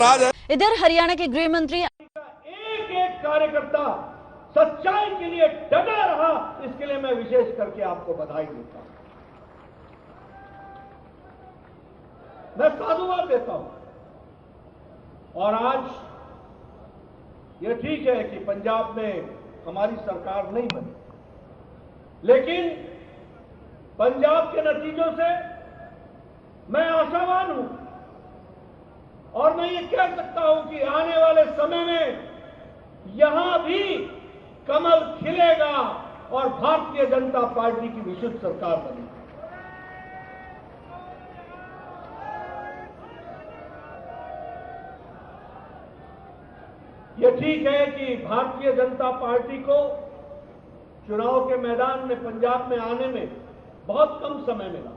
इधर हरियाणा के गृह मंत्री एक एक कार्यकर्ता सच्चाई के लिए डटा रहा, इसके लिए मैं विशेष करके आपको बधाई देता हूं, मैं साधुवाद देता हूं। और आज यह ठीक है कि पंजाब में हमारी सरकार नहीं बनी, लेकिन पंजाब के नतीजों से मैं आशावान हूं और मैं ये कह सकता हूं कि आने वाले समय में यहां भी कमल खिलेगा और भारतीय जनता पार्टी की विशुद्ध सरकार बनेगी। ये ठीक है कि भारतीय जनता पार्टी को चुनाव के मैदान में पंजाब में आने में बहुत कम समय मिला।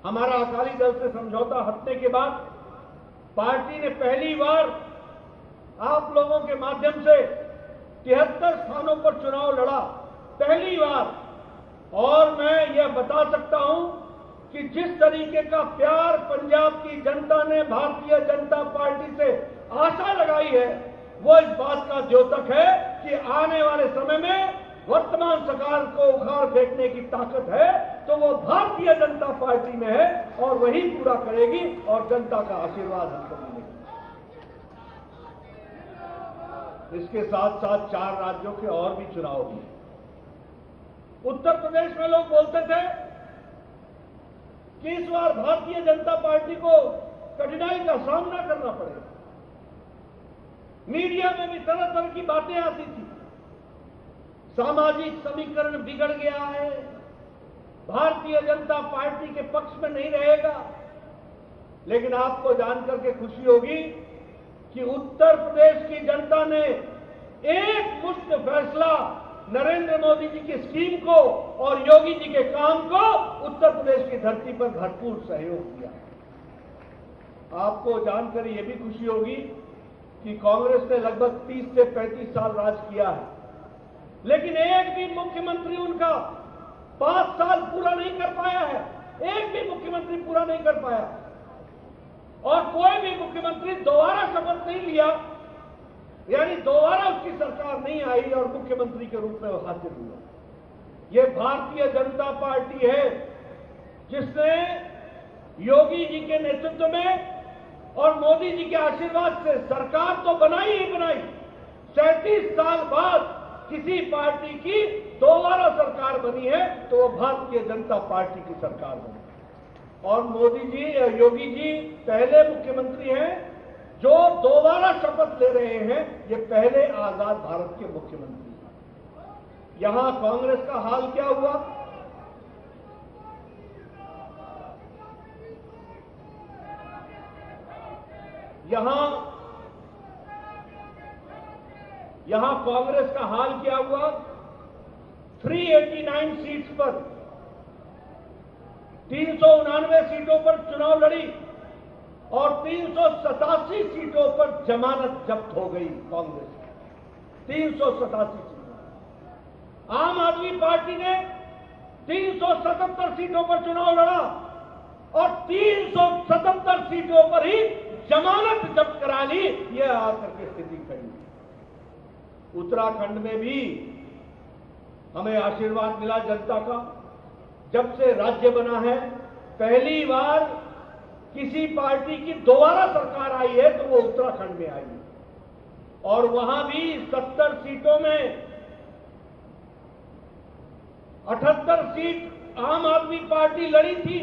हमारा अकाली दल से समझौता हटने के बाद पार्टी ने पहली बार आप लोगों के माध्यम से 73 स्थानों पर चुनाव लड़ा, पहली बार। और मैं यह बता सकता हूं कि जिस तरीके का प्यार पंजाब की जनता ने भारतीय जनता पार्टी से आशा लगाई है, वो इस बात का द्योतक है कि आने वाले समय में वर्तमान सरकार को उखाड़ फेंकने की ताकत है तो वो भारतीय जनता पार्टी में है और वही पूरा करेगी और जनता का आशीर्वाद हमको मिलेगा। इसके साथ साथ 4 राज्यों के और भी चुनाव हुए। उत्तर प्रदेश में लोग बोलते थे कि इस बार भारतीय जनता पार्टी को कठिनाई का सामना करना पड़ेगा। मीडिया में भी तरह तरह की बातें आती थी, सामाजिक समीकरण बिगड़ गया है, भारतीय जनता पार्टी के पक्ष में नहीं रहेगा। लेकिन आपको जानकर के खुशी होगी कि उत्तर प्रदेश की जनता ने एक मुश्त फैसला नरेंद्र मोदी जी की स्कीम को और योगी जी के काम को उत्तर प्रदेश की धरती पर भरपूर सहयोग दिया। आपको जानकर यह भी खुशी होगी कि कांग्रेस ने लगभग 30 से 35 साल राज किया है, लेकिन एक भी मुख्यमंत्री उनका 5 साल पूरा नहीं कर पाया है, एक भी मुख्यमंत्री पूरा नहीं कर पाया। और कोई भी मुख्यमंत्री दोबारा शपथ नहीं लिया, यानी दोबारा उसकी सरकार नहीं आई और मुख्यमंत्री के रूप में वो हासिल हुआ। ये भारतीय जनता पार्टी है जिसने योगी जी के नेतृत्व में और मोदी जी के आशीर्वाद से सरकार तो बनाई ही बनाई। 37 साल बाद किसी पार्टी की दोबारा सरकार बनी है तो वो भारतीय जनता पार्टी की सरकार बनी। और मोदी जी, योगी जी पहले मुख्यमंत्री हैं जो दोबारा शपथ ले रहे हैं, ये पहले आजाद भारत के मुख्यमंत्री हैं। यहां कांग्रेस का हाल क्या हुआ? यहां कांग्रेस का हाल क्या हुआ? 389 सीट्स पर 389 सीटों पर चुनाव लड़ी और 387 सीटों पर जमानत जब्त हो गई कांग्रेस की। 387 सीटों। आम आदमी पार्टी ने 377 सीटों पर चुनाव लड़ा और 377 सीटों पर ही जमानत जब्त करा ली। यह आकर के स्थिति खड़ी। उत्तराखंड में भी हमें आशीर्वाद मिला जनता का। जब से राज्य बना है पहली बार किसी पार्टी की दोबारा सरकार आई है तो वो उत्तराखंड में आई है। और वहां भी 70 सीटों में 78 सीट आम आदमी पार्टी लड़ी थी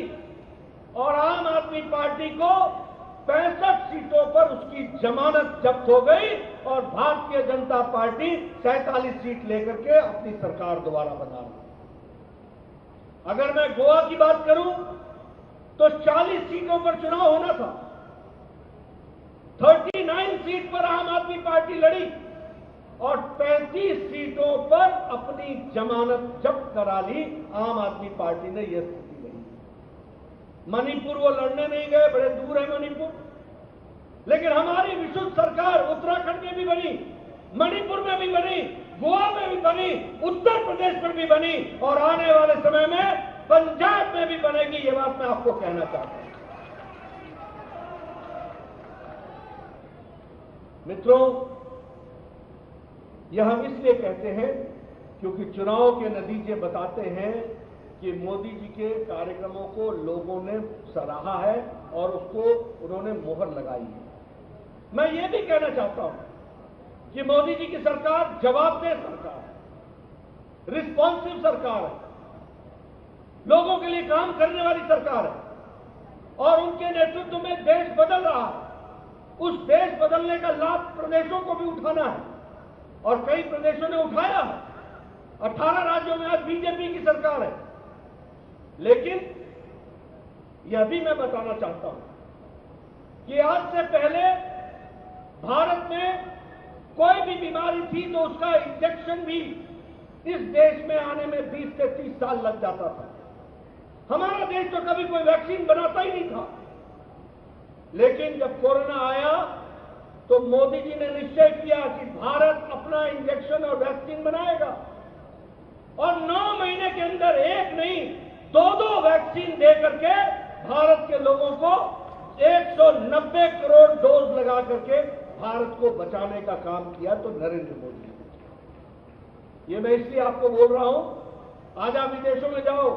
और आम आदमी पार्टी को 65 सीटों पर उसकी जमानत जब्त हो गई और भारतीय जनता पार्टी 47 सीट लेकर के अपनी सरकार दोबारा बना ली। अगर मैं गोवा की बात करूं तो 40 सीटों पर चुनाव होना था, 39 सीट पर आम आदमी पार्टी लड़ी और 35 सीटों पर अपनी जमानत जब्त करा ली आम आदमी पार्टी ने। यह स्थिति रही। मणिपुर वो लड़ने नहीं गए, बड़े दूर है मणिपुर, लेकिन हमारी विशुद्ध सरकार उत्तराखंड में भी बनी, मणिपुर में भी बनी, गोवा में भी बनी, उत्तर प्रदेश में भी बनी और आने वाले समय में पंजाब में भी बनेगी। ये बात मैं आपको कहना चाहता हूं। मित्रों, यह हम इसलिए कहते हैं क्योंकि चुनाव के नतीजे बताते हैं कि मोदी जी के कार्यक्रमों को लोगों ने सराहा है और उसको उन्होंने मोहर लगाई है। मैं ये भी कहना चाहता हूं कि मोदी जी की सरकार जवाबदेह सरकार है, रिस्पॉन्सिव सरकार है, लोगों के लिए काम करने वाली सरकार है और उनके नेतृत्व में देश बदल रहा है। उस देश बदलने का लाभ प्रदेशों को भी उठाना है और कई प्रदेशों ने उठाया है। 18 राज्यों में आज बीजेपी की सरकार है। लेकिन यह भी मैं बताना चाहता हूं कि आज से पहले भारत में कोई भी बीमारी थी तो उसका इंजेक्शन भी इस देश में आने में 20 से 30 साल लग जाता था। हमारा देश तो कभी कोई वैक्सीन बनाता ही नहीं था। लेकिन जब कोरोना आया तो मोदी जी ने निश्चय किया कि भारत अपना इंजेक्शन और वैक्सीन बनाएगा और 9 महीने के अंदर एक नहीं 2-2 वैक्सीन दे करके भारत के लोगों को 190 करोड़ डोज लगा करके भारत को बचाने का काम किया तो नरेंद्र मोदी ने। ये मैं इसलिए आपको बोल रहा हूं, आज आप विदेशों में जाओ,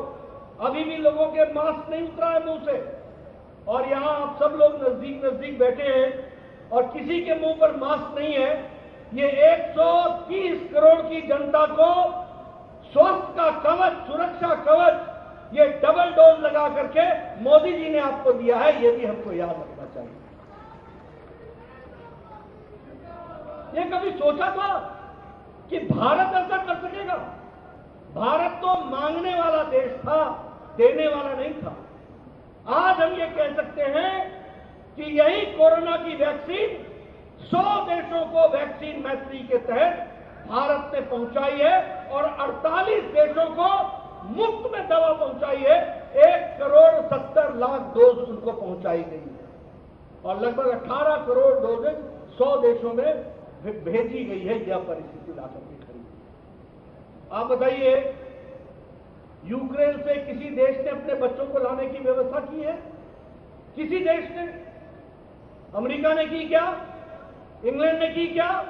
अभी भी लोगों के मास्क नहीं उतरा है मुंह से और यहां आप सब लोग नजदीक नजदीक बैठे हैं और किसी के मुंह पर मास्क नहीं है। ये 130 करोड़ की जनता को स्वास्थ्य का कवच, सुरक्षा कवच, ये डबल डोज लगा करके मोदी जी ने आपको दिया है। ये भी हमको याद रखना चाहिए। ये कभी सोचा था कि भारत ऐसा कर सकेगा? भारत तो मांगने वाला देश था, देने वाला नहीं था। आज हम ये कह सकते हैं कि यही कोरोना की वैक्सीन 100 देशों को वैक्सीन मैत्री के तहत भारत ने पहुंचाई है और 48 देशों को मुफ्त में दवा पहुंचाई है। 1,70,00,000 डोज उनको पहुंचाई गई है और लगभग 18 करोड़ डोजेज 100 देशों में भेजी गई है। यह परिस्थिति ला करके खड़ी। आप बताइए, यूक्रेन से किसी देश ने अपने बच्चों को लाने की व्यवस्था की है? किसी देश ने? अमेरिका ने की क्या? इंग्लैंड ने की क्या?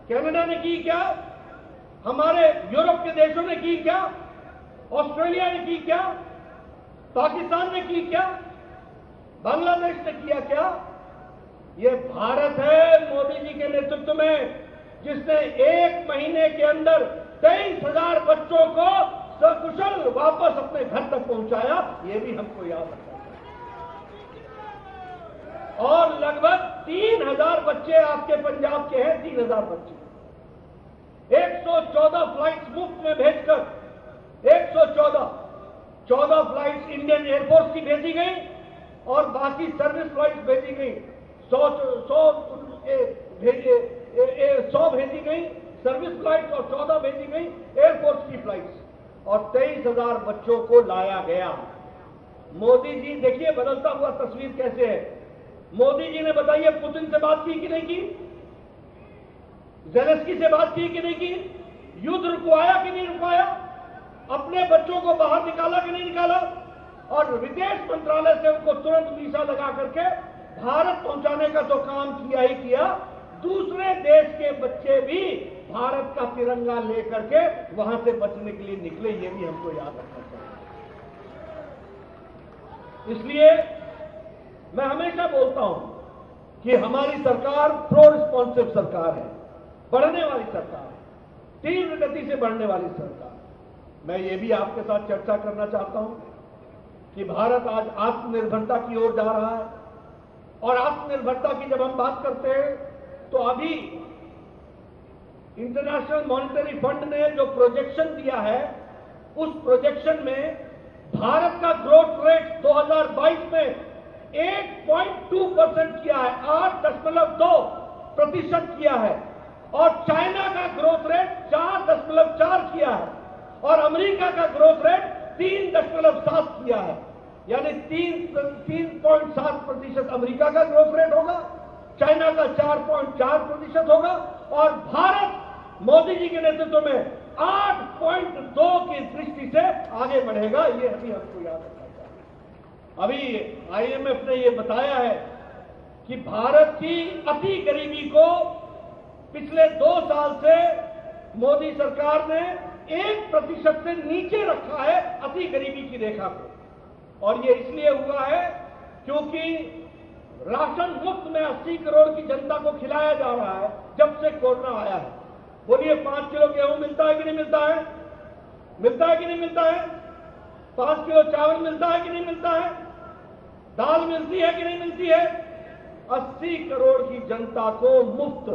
कनाडा ने की क्या? हमारे यूरोप के देशों ने की क्या? ऑस्ट्रेलिया ने की क्या? पाकिस्तान ने की क्या? बांग्लादेश ने किया क्या? ये भारत है मोदी जी के नेतृत्व में, जिसने 1 महीने के अंदर 23,000 बच्चों को सकुशल वापस अपने घर तक पहुंचाया। ये भी हमको याद रखना चाहिए। और लगभग 3,000 बच्चे आपके पंजाब के हैं, 3,000 बच्चे 114 फ्लाइट्स मुफ्त में भेजकर 14 फ्लाइट्स इंडियन एयरफोर्स की भेजी गई और बाकी सर्विस फ्लाइट्स भेजी गई। 100 भेजी गई सर्विस फ्लाइट्स और 14 भेजी गई एयरफोर्स की फ्लाइट्स और 23,000 बच्चों को लाया गया। मोदी जी देखिए बदलता हुआ तस्वीर कैसे है। मोदी जी ने बताइए पुतिन से बात की कि नहीं की? ज़ेलेंस्की से बात की कि नहीं की? युद्ध रुकवाया कि नहीं रुकवाया? अपने बच्चों को बाहर निकाला कि नहीं निकाला? और विदेश मंत्रालय से उनको तुरंत वीजा लगा करके भारत पहुंचाने का तो काम किया ही किया, दूसरे देश के बच्चे भी भारत का तिरंगा लेकर के वहां से बचने के लिए निकले। ये भी हमको याद रखना चाहिए। इसलिए मैं हमेशा बोलता हूं कि हमारी सरकार प्रो रिस्पॉन्सिव सरकार है, बढ़ने वाली सरकार है, तीव्र गति से बढ़ने वाली सरकार। मैं ये भी आपके साथ चर्चा करना चाहता हूं कि भारत आज आत्मनिर्भरता की ओर जा रहा है और आत्मनिर्भरता की जब हम बात करते हैं तो अभी इंटरनेशनल मॉनेटरी फंड ने जो प्रोजेक्शन दिया है उस प्रोजेक्शन में भारत का ग्रोथ रेट 2022 में 8.2% किया है, 8.2% किया है और चाइना का ग्रोथ रेट 4.4 किया है और अमेरिका का ग्रोथ रेट 3.7 किया है। यानी 3.7% अमेरिका का ग्रोथ रेट होगा, चाइना का 4.4% होगा और भारत मोदी जी के नेतृत्व में 8.2 की दृष्टि से आगे बढ़ेगा। ये अभी हमको याद रखना चाहिए। अभी IMF ने ये बताया है कि भारत की अति गरीबी को पिछले 2 साल से मोदी सरकार ने 1% से नीचे रखा है, अति गरीबी की रेखा को। और ये इसलिए हुआ है क्योंकि राशन मुफ्त में 80 करोड़ की जनता को खिलाया जा रहा है जब से कोरोना आया है। बोलिए 5 किलो गेहूं मिलता है कि नहीं मिलता है? मिलता है कि नहीं मिलता है? 5 किलो चावल मिलता है कि नहीं मिलता है? दाल मिलती है कि नहीं मिलती है? 80 करोड़ की जनता को मुफ्त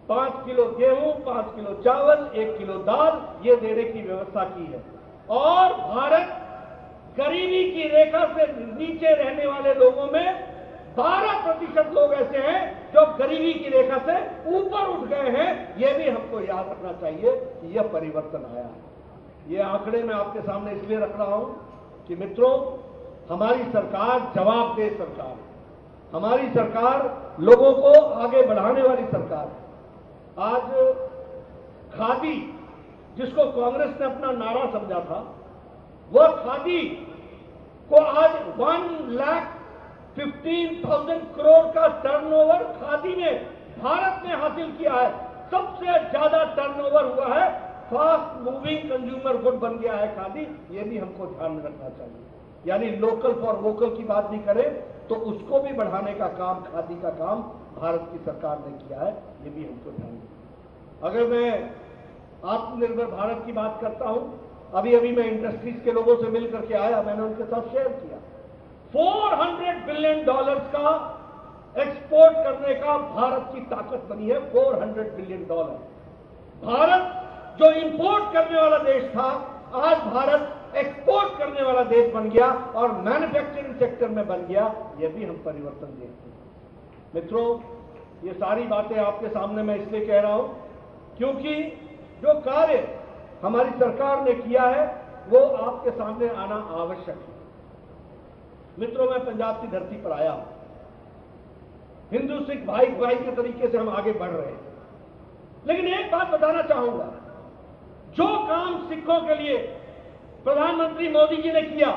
5 किलो गेहूं, 5 किलो चावल, 1 किलो दाल ये देने की व्यवस्था की है। और भारत गरीबी की रेखा से नीचे रहने वाले लोगों में 12% लोग ऐसे हैं जो गरीबी की रेखा से ऊपर उठ गए हैं। यह भी हमको याद रखना चाहिए कि यह परिवर्तन आया है। ये आंकड़े मैं आपके सामने इसलिए रख रहा हूं कि मित्रों, हमारी सरकार जवाबदेह सरकार है, हमारी सरकार लोगों को आगे बढ़ाने वाली सरकार है। आज खादी, जिसको कांग्रेस ने अपना नारा समझा था, वह खादी को आज 1,15,000 करोड़ का टर्नओवर खादी ने भारत ने हासिल किया है। सबसे ज्यादा टर्नओवर हुआ है, फास्ट मूविंग कंज्यूमर गुड बन गया है खादी। ये भी हमको ध्यान में रखना चाहिए। यानी लोकल फॉर वोकल की बात नहीं करें तो उसको भी बढ़ाने का काम, खादी का काम भारत की सरकार ने किया है। ये भी हमको ध्यान में। अगर मैं आत्मनिर्भर भारत की बात करता हूं, अभी अभी मैं इंडस्ट्रीज के लोगों से मिलकर के आया, मैंने उनके साथ शेयर किया। $400 बिलियन का एक्सपोर्ट करने का भारत की ताकत बनी है। $400 बिलियन। भारत जो इंपोर्ट करने वाला देश था, आज भारत एक्सपोर्ट करने वाला देश बन गया और मैन्युफैक्चरिंग सेक्टर में बन गया। यह भी हम परिवर्तन देखते हैं। मित्रों, ये सारी बातें आपके सामने मैं इसलिए कह रहा हूं क्योंकि जो कार्य हमारी सरकार ने किया है वो आपके सामने आना आवश्यक है। मित्रों, मैं पंजाब की धरती पर आया हूं। हिंदू सिख भाई भाई के तरीके से हम आगे बढ़ रहे हैं। लेकिन एक बात बताना चाहूंगा, जो काम सिखों के लिए प्रधानमंत्री मोदी जी ने किया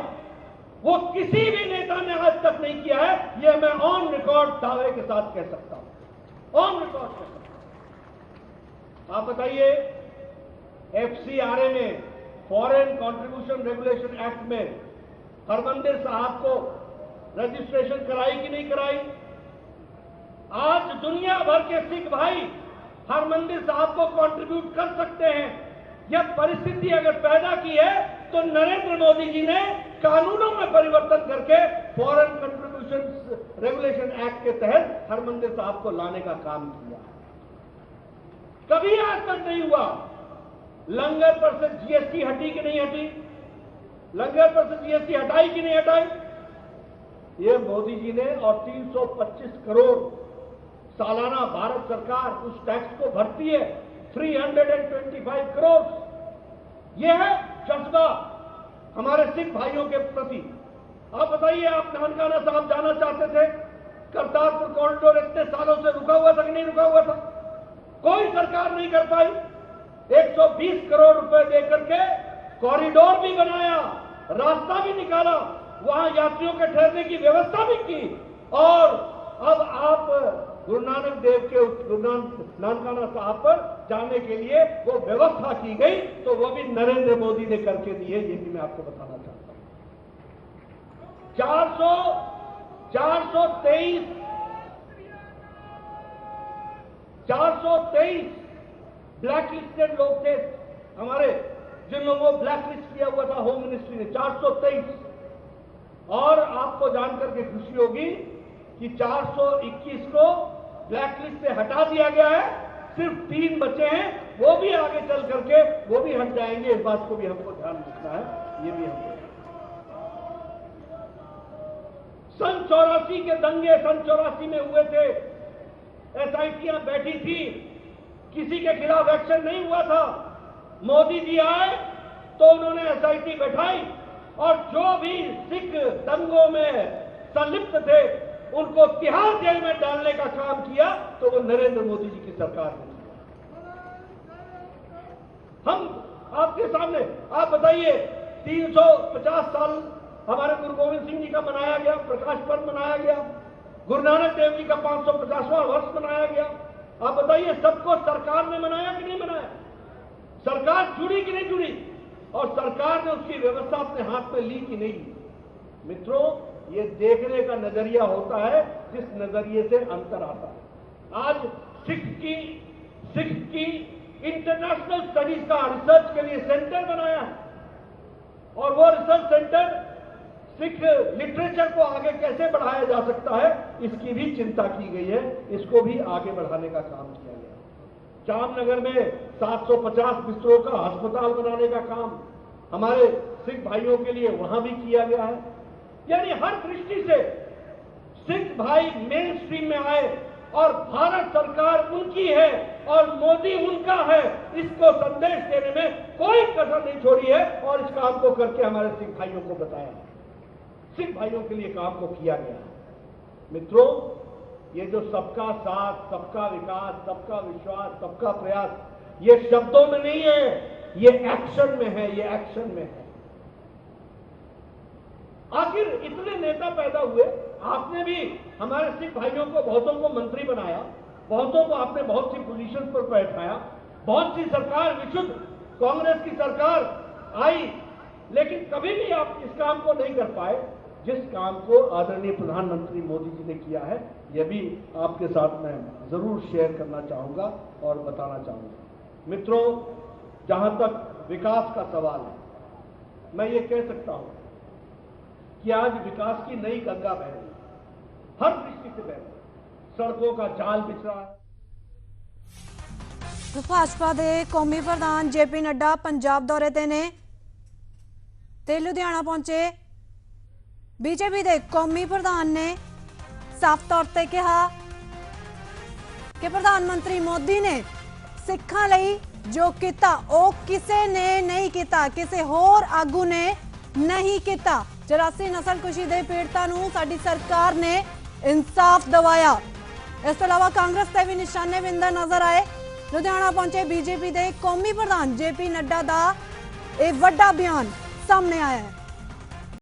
वो किसी भी नेता ने आज तक नहीं किया है। यह मैं ऑन रिकॉर्ड दावे के साथ कह सकता हूं, ऑन रिकॉर्ड कह सकता हूं। आप बताइए, FCRA में, फॉरेन कंट्रीब्यूशन रेगुलेशन एक्ट में हरमंदिर साहब को रजिस्ट्रेशन कराई कि नहीं कराई? आज दुनिया भर के सिख भाई हरमंदिर साहब को कंट्रीब्यूट कर सकते हैं। यह परिस्थिति अगर पैदा की है तो नरेंद्र मोदी जी ने कानूनों में परिवर्तन करके फॉरेन कंट्रीब्यूशन रेगुलेशन एक्ट के तहत हरमंदिर साहब को लाने का काम किया। कभी आज तक नहीं हुआ। लंगर पर से GST हटी कि नहीं हटी? लंगर पर से GST हटाई कि नहीं हटाई? ये मोदी जी ने, और 325 करोड़ सालाना भारत सरकार उस टैक्स को भरती है, 325 करोड़। यह है जज्बा हमारे सिख भाइयों के प्रति। आप बताइए, आप नानकाना साहब जाना चाहते थे, करतारपुर कॉरिडोर इतने सालों से रुका हुआ था कि नहीं रुका हुआ था? कोई सरकार नहीं कर पाई। 120 करोड़ रुपए देकर के कॉरिडोर भी बनाया, रास्ता भी निकाला, वहां यात्रियों के ठहरने की व्यवस्था भी की। और अब आप गुरु नानक देव के नानकाना साहब पर जाने के लिए वो व्यवस्था की गई, तो वो भी नरेंद्र मोदी ने करके दी है। ये भी मैं आपको बताना चाहता हूं। 423 ब्लैक लिस्टेड लोग थे हमारे, जिन लोगों को ब्लैक लिस्ट किया हुआ था होम मिनिस्ट्री ने, 423। और आपको जानकर के खुशी होगी कि 421 को ब्लैक लिस्ट से हटा दिया गया है। सिर्फ 3 बचे हैं, वो भी आगे चल करके वो भी हट जाएंगे। इस बात को भी हमको ध्यान रखना है। ये भी हमको सन 84 के दंगे सन 84 में हुए थे, SITयां बैठी थी, किसी के खिलाफ एक्शन नहीं हुआ था। मोदी जी आए तो उन्होंने SIT बैठाई और जो भी सिख दंगों में संलिप्त थे उनको तिहाड़ जेल में डालने का काम किया, तो वो नरेंद्र मोदी जी की सरकार ने किया। हम आपके सामने, आप बताइए, 350 साल हमारे गुरु गोविंद सिंह जी का मनाया गया, प्रकाश पर्व मनाया गया। गुरु नानक देव जी का 550वां वर्ष मनाया गया। आप बताइए, सबको सरकार ने मनाया कि नहीं मनाया? सरकार जुड़ी कि नहीं जुड़ी? और सरकार ने उसकी व्यवस्था अपने हाथ में ली कि नहीं ली? मित्रों, ये देखने का नजरिया होता है जिस नजरिए से अंतर आता है। आज सिख की इंटरनेशनल स्टडीज का रिसर्च के लिए सेंटर बनाया है, और वो रिसर्च सेंटर सिख लिटरेचर को आगे कैसे बढ़ाया जा सकता है, इसकी भी चिंता की गई है। इसको भी आगे बढ़ाने का काम किया गया। जामनगर में 750 बिस्तरों का अस्पताल बनाने का काम हमारे सिख भाइयों के लिए वहां भी किया गया है। यानी हर दृष्टि से सिख भाई मेन स्ट्रीम में आए और भारत सरकार उनकी है और मोदी उनका है, इसको संदेश देने में कोई कसर नहीं छोड़ी है। और इस काम को करके हमारे सिख भाइयों को बताया, सिख भाइयों के लिए काम को किया गया। मित्रों, ये जो सबका साथ, सबका विकास, सबका विश्वास, सबका प्रयास, ये शब्दों में नहीं है, ये एक्शन में है, ये एक्शन में है। आखिर इतने नेता पैदा हुए, आपने भी हमारे सिख भाइयों को बहुतों को मंत्री बनाया, बहुतों को आपने बहुत सी पोजीशन पर बैठाया, बहुत सी सरकार विशुद्ध कांग्रेस की सरकार आई, लेकिन कभी भी आप इस काम को नहीं कर पाए जिस काम को आदरणीय प्रधानमंत्री मोदी जी ने किया है। यह भी आपके साथ मैं जरूर शेयर करना चाहूंगा और बताना चाहूंगा। मित्रों, जहां तक विकास का सवाल है, मैं ये कह सकता हूं कि आज विकास की नई गंगा बह रही है, हर दृष्टि से बह रही है, सड़कों का जाल बिछ रहा है। भाजपा के कौमी प्रधान जेपी नड्डा पंजाब दौरे ते ने ते लुधियाना पहुंचे। बीजेपी के कौमी प्रधान ने साफ तौर पर कहा कि प्रधानमंत्री मोदी ने सिखां लई जो किया वो किसी ने नहीं किया, किसी होर आगू ने नहीं किया। 84 नस्लकुशी के पीड़ितां नूं साडी सरकार ने इंसाफ दवाया। इस अलावा कांग्रेस ते भी निशाने बिंदर नजर आए। लुधियाना पहुंचे बीजेपी के कौमी प्रधान जेपी नड्डा का यह वड्डा बयान सामने आया है।